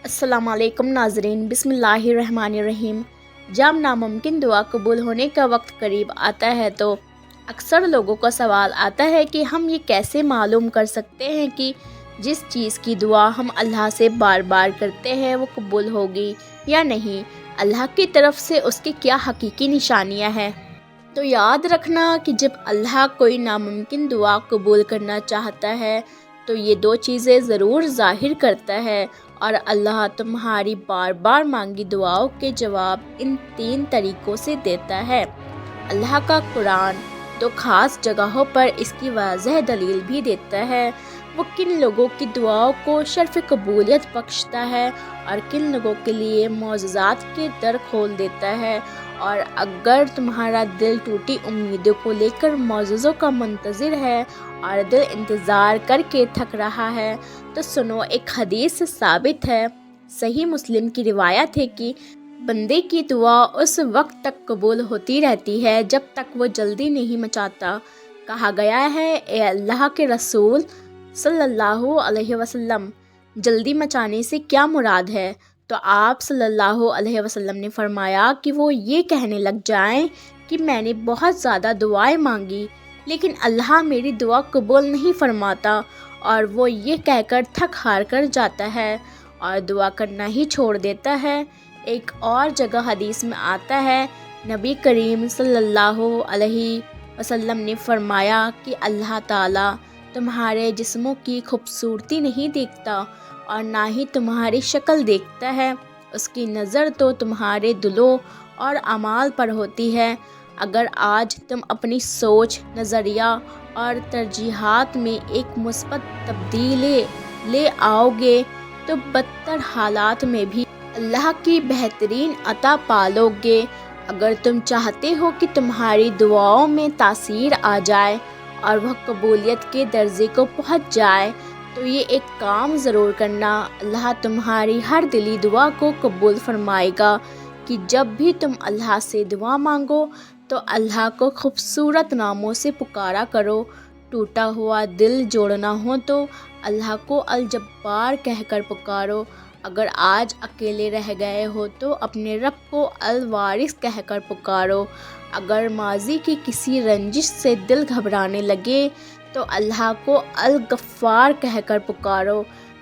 السلام علیکم ناظرین، بسم اللہ الرحمن الرحیم۔ جب ناممکن دعا قبول ہونے کا وقت قریب آتا ہے تو اکثر لوگوں کا سوال آتا ہے کہ ہم یہ کیسے معلوم کر سکتے ہیں کہ جس چیز کی دعا ہم اللہ سے بار بار کرتے ہیں وہ قبول ہوگی یا نہیں۔ اللہ کی طرف سے اس کی کیا حقیقی نشانیاں ہیں؟ تو یاد رکھنا کہ جب اللہ کوئی ناممکن دعا قبول کرنا چاہتا ہے تو یہ دو چیزیں ضرور ظاہر کرتا ہے، اور اللہ تمہاری بار بار مانگی دعاؤں کے جواب ان 3 طریقوں سے دیتا ہے۔ اللہ کا قرآن تو خاص جگہوں پر اس کی واضح دلیل بھی دیتا ہے۔ وہ کن لوگوں کی دعاؤں کو شرف قبولیت بخشتا ہے اور کن لوگوں کے لیے معجزات کے در کھول دیتا ہے۔ اور اگر تمہارا دل ٹوٹی امیدوں کو لے کر معجزوں کا منتظر ہے اور دل انتظار کر کے تھک رہا ہے تو سنو، ایک حدیث سے ثابت ہے، صحیح مسلم کی روایت ہے کہ بندے کی دعا اس وقت تک قبول ہوتی رہتی ہے جب تک وہ جلدی نہیں مچاتا۔ کہا گیا ہے، اے اللہ کے رسول صلی اللہ علیہ وسلم، جلدی مچانے سے کیا مراد ہے؟ تو آپ صلی اللہ علیہ وسلم نے فرمایا کہ وہ یہ کہنے لگ جائیں کہ میں نے بہت زیادہ دعائیں مانگی لیکن اللہ میری دعا قبول نہیں فرماتا، اور وہ یہ کہہ کر تھک ہار کر جاتا ہے اور دعا کرنا ہی چھوڑ دیتا ہے۔ ایک اور جگہ حدیث میں آتا ہے، نبی کریم صلی اللہ علیہ وسلم نے فرمایا کہ اللہ تعالیٰ تمہارے جسموں کی خوبصورتی نہیں دیکھتا اور نہ ہی تمہاری شکل دیکھتا ہے، اس کی نظر تو تمہارے دلوں اور اعمال پر ہوتی ہے۔ اگر آج تم اپنی سوچ، نظریہ اور ترجیحات میں ایک مثبت تبدیلی لے آؤ گے تو بدتر حالات میں بھی اللہ کی بہترین عطا پالو گے۔ اگر تم چاہتے ہو کہ تمہاری دعاؤں میں تاثیر آ جائے اور وہ قبولیت کے درجے کو پہنچ جائے تو یہ ایک کام ضرور کرنا، اللہ تمہاری ہر دلی دعا کو قبول فرمائے گا کہ جب بھی تم اللہ سے دعا مانگو تو اللہ کو خوبصورت ناموں سے پکارا کرو۔ ٹوٹا ہوا دل جوڑنا ہو تو اللہ کو الجبار کہہ کر پکارو۔ اگر آج اکیلے رہ گئے ہو تو اپنے رب کو الوارث کہہ کر پکارو۔ اگر ماضی کی کسی رنجش سے دل گھبرانے لگے تو اللہ کو الغفار کہہ کر پکارو۔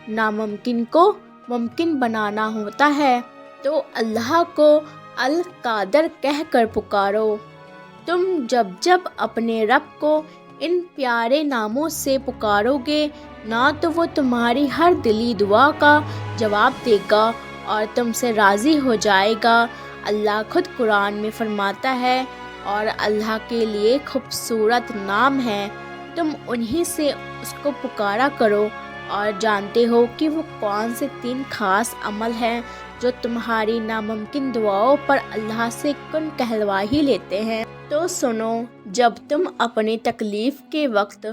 ناممکن کو ممکن بنانا ہوتا ہے تو اللہ کو القادر کہہ کر پکارو۔ تم جب جب اپنے رب کو ان پیارے ناموں سے پکارو گے نہ تو وہ تمہاری ہر دلی دعا کا جواب دے گا اور تم سے راضی ہو جائے گا۔ اللہ خود قرآن میں فرماتا ہے، اور اللہ کے لیے خوبصورت نام ہے، تم انہی سے اس کو پکارا کرو۔ اور جانتے ہو کہ وہ کون سے 3 خاص عمل ہیں جو تمہاری ناممکن دعاؤں پر اللہ سے کن کہلوا ہی لیتے ہیں؟ تو سنو، جب تم اپنی تکلیف کے وقت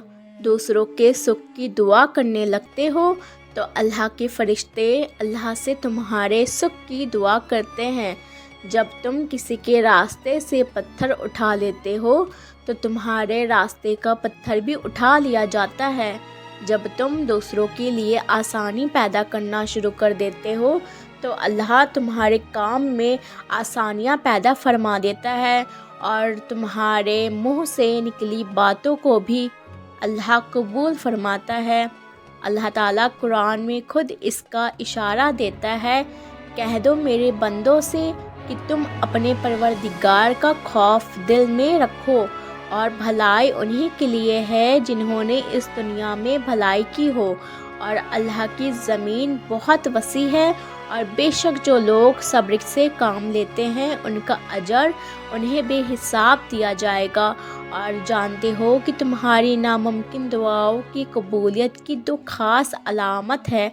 دوسروں کے سکھ کی دعا کرنے لگتے ہو تو اللہ کے فرشتے اللہ سے تمہارے سکھ کی دعا کرتے ہیں۔ جب تم کسی کے راستے سے پتھر اٹھا لیتے ہو تو تمہارے راستے کا پتھر بھی اٹھا لیا جاتا ہے۔ جب تم دوسروں کے لیے آسانی پیدا کرنا شروع کر دیتے ہو تو اللہ تمہارے کام میں آسانیاں پیدا فرما دیتا ہے، اور تمہارے منہ سے نکلی باتوں کو بھی اللہ قبول فرماتا ہے۔ اللہ تعالیٰ قرآن میں خود اس کا اشارہ دیتا ہے، کہہ دو میرے بندوں سے کہ تم اپنے پروردگار کا خوف دل میں رکھو، اور بھلائی انہی کے لیے ہے جنہوں نے اس دنیا میں بھلائی کی ہو، اور اللہ کی زمین بہت وسیع ہے، اور بے شک جو لوگ صبر سے کام لیتے ہیں ان کا اجر انہیں بے حساب دیا جائے گا۔ اور جانتے ہو کہ تمہاری ناممکن دعاؤں کی قبولیت کی 2 خاص علامت ہے،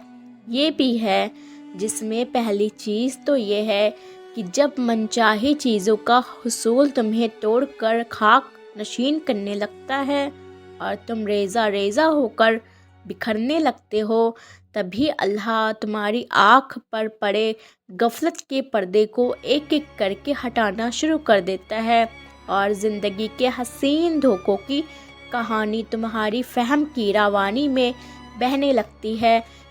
یہ بھی ہے، جس میں پہلی چیز تو یہ ہے کہ جب منچاہی چیزوں کا حصول تمہیں توڑ کر خاک نشین کرنے لگتا ہے اور تم ریزہ ریزہ ہو کر بکھرنے لگتے ہو، تبھی اللہ تمہاری آنکھ پر پڑے غفلت کے پردے کو ایک ایک کر کے ہٹانا شروع کر دیتا ہے، اور زندگی کے حسین دھوکوں کی کہانی تمہاری فہم کی روانی میں بہنے لگتی ہے۔